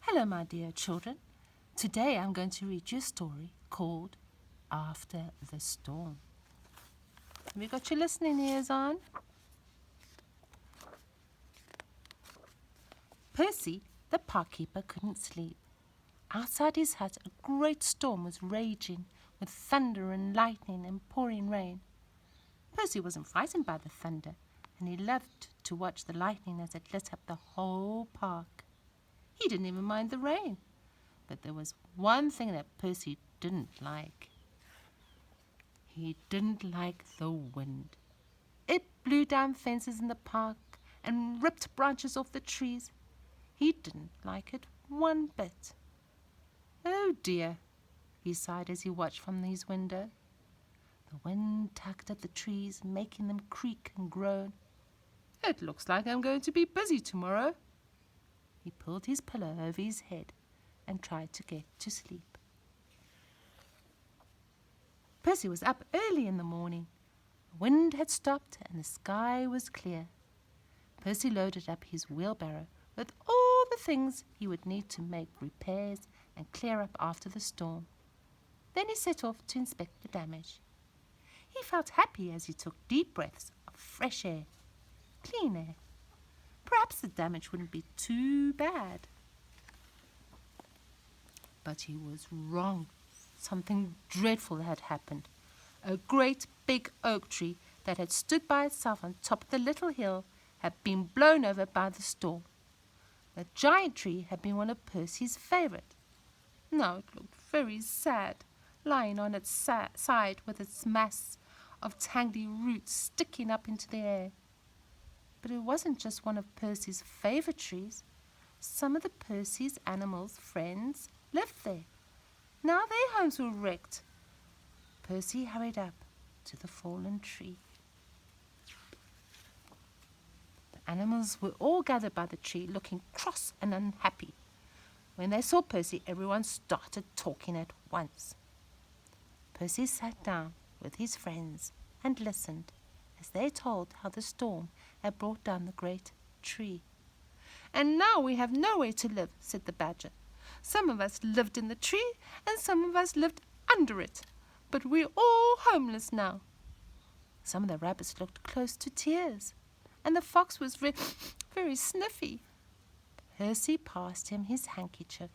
Hello, my dear children. Today I'm going to read you a story called After the Storm. Have you got your listening ears on? Percy, the park-keeper, couldn't sleep. Outside his hut, a great storm was raging with thunder and lightning and pouring rain. Percy wasn't frightened by the thunder, and he loved to watch the lightning as it lit up the whole park. He didn't even mind the rain. But there was one thing that Percy didn't like. He didn't like the wind. It blew down fences in the park and ripped branches off the trees. He didn't like it one bit. Oh dear, he sighed as he watched from his window. The wind tugged at the trees, making them creak and groan. It looks like I'm going to be busy tomorrow. He pulled his pillow over his head and tried to get to sleep. Percy was up early in the morning. The wind had stopped and the sky was clear. Percy loaded up his wheelbarrow with all the things he would need to make repairs and clear up after the storm. Then he set off to inspect the damage. He felt happy as he took deep breaths of fresh air, clean air. Perhaps the damage wouldn't be too bad. But he was wrong. Something dreadful had happened. A great big oak tree that had stood by itself on top of the little hill had been blown over by the storm. The giant tree had been one of Percy's favourites. Now it looked very sad, lying on its side with its mass of tangly roots sticking up into the air. But it wasn't just one of Percy's favourite trees. Some of the Percy's animals' friends lived there. Now their homes were wrecked. Percy hurried up to the fallen tree. The animals were all gathered by the tree, looking cross and unhappy. When they saw Percy, everyone started talking at once. Percy sat down with his friends and listened as they told how the storm had brought down the great tree. "And now we have nowhere to live," said the badger. "Some of us lived in the tree and some of us lived under it, but we're all homeless now." Some of the rabbits looked close to tears, and the fox was very sniffy. Percy passed him his handkerchief,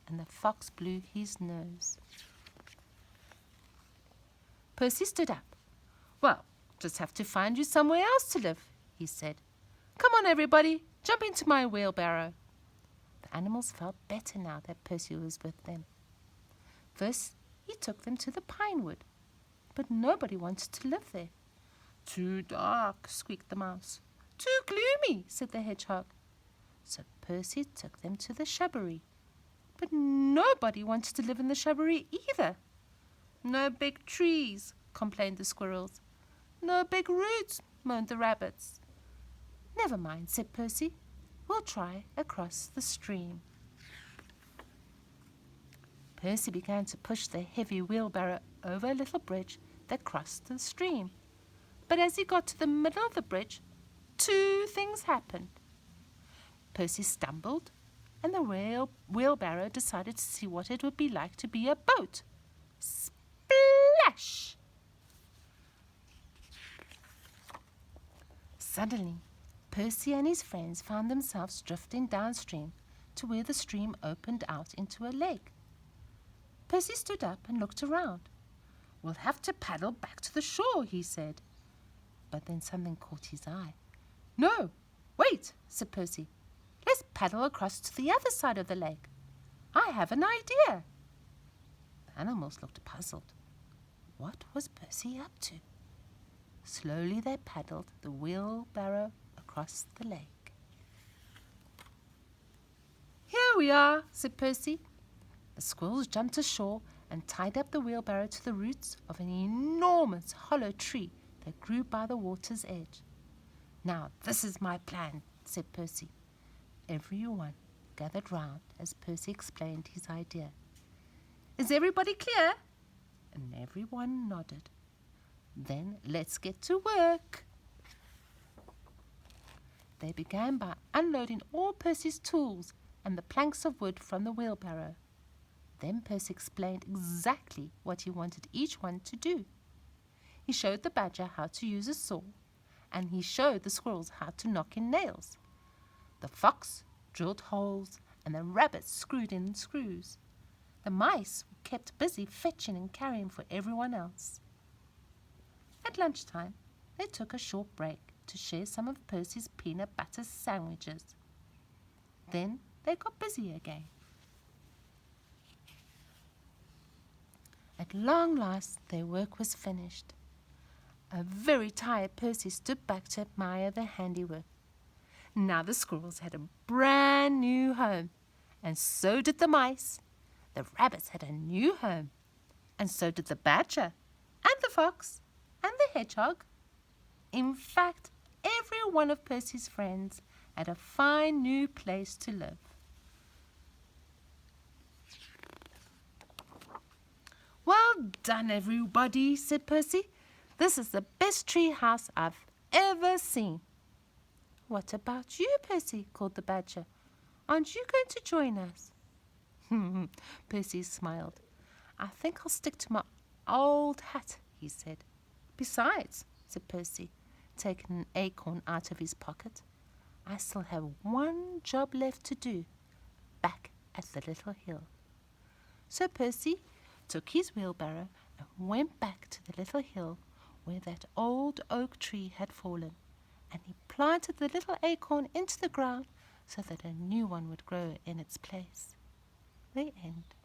and the fox blew his nose. Percy stood up. "Well, just have to find you somewhere else to live," he said. "Come on, everybody, jump into my wheelbarrow." The animals felt better now that Percy was with them. First, he took them to the pine wood, but nobody wanted to live there. "Too dark," squeaked the mouse. "Too gloomy," said the hedgehog. So Percy took them to the shrubbery, but nobody wanted to live in the shrubbery either. "No big trees," complained the squirrels. "No big roots," moaned the rabbits. "Never mind," said Percy. "We'll try across the stream." Percy began to push the heavy wheelbarrow over a little bridge that crossed the stream. But as he got to the middle of the bridge, two things happened. Percy stumbled, and the wheelbarrow decided to see what it would be like to be a boat. Splash! Suddenly, Percy and his friends found themselves drifting downstream to where the stream opened out into a lake. Percy stood up and looked around. "We'll have to paddle back to the shore," he said. But then something caught his eye. "No, wait," said Percy. "Let's paddle across to the other side of the lake. I have an idea." The animals looked puzzled. What was Percy up to? Slowly they paddled the wheelbarrow across the lake. "Here we are," said Percy. The squirrels jumped ashore and tied up the wheelbarrow to the roots of an enormous hollow tree that grew by the water's edge. "Now this is my plan," said Percy. Everyone gathered round as Percy explained his idea. "Is everybody clear?" And everyone nodded. "Then let's get to work." They began by unloading all Percy's tools and the planks of wood from the wheelbarrow. Then Percy explained exactly what he wanted each one to do. He showed the badger how to use a saw, and he showed the squirrels how to knock in nails. The fox drilled holes, and the rabbit screwed in screws. The mice were kept busy fetching and carrying for everyone else. At lunchtime, they took a short break to share some of Percy's peanut butter sandwiches. Then they got busy again. At long last, their work was finished. A very tired Percy stood back to admire their handiwork. Now the squirrels had a brand new home, and so did the mice. The rabbits had a new home, and so did the badger, and the fox, and the hedgehog. In fact, every one of Percy's friends had a fine new place to live. "Well done, everybody," said Percy. "This is the best tree house I've ever seen." "What about you, Percy?" called the badger. "Aren't you going to join us?" Percy smiled. "I think I'll stick to my old hat," he said. "Besides," said Percy, taking an acorn out of his pocket, "I still have one job left to do back at the little hill." So Percy took his wheelbarrow and went back to the little hill where that old oak tree had fallen, and he planted the little acorn into the ground so that a new one would grow in its place. The end.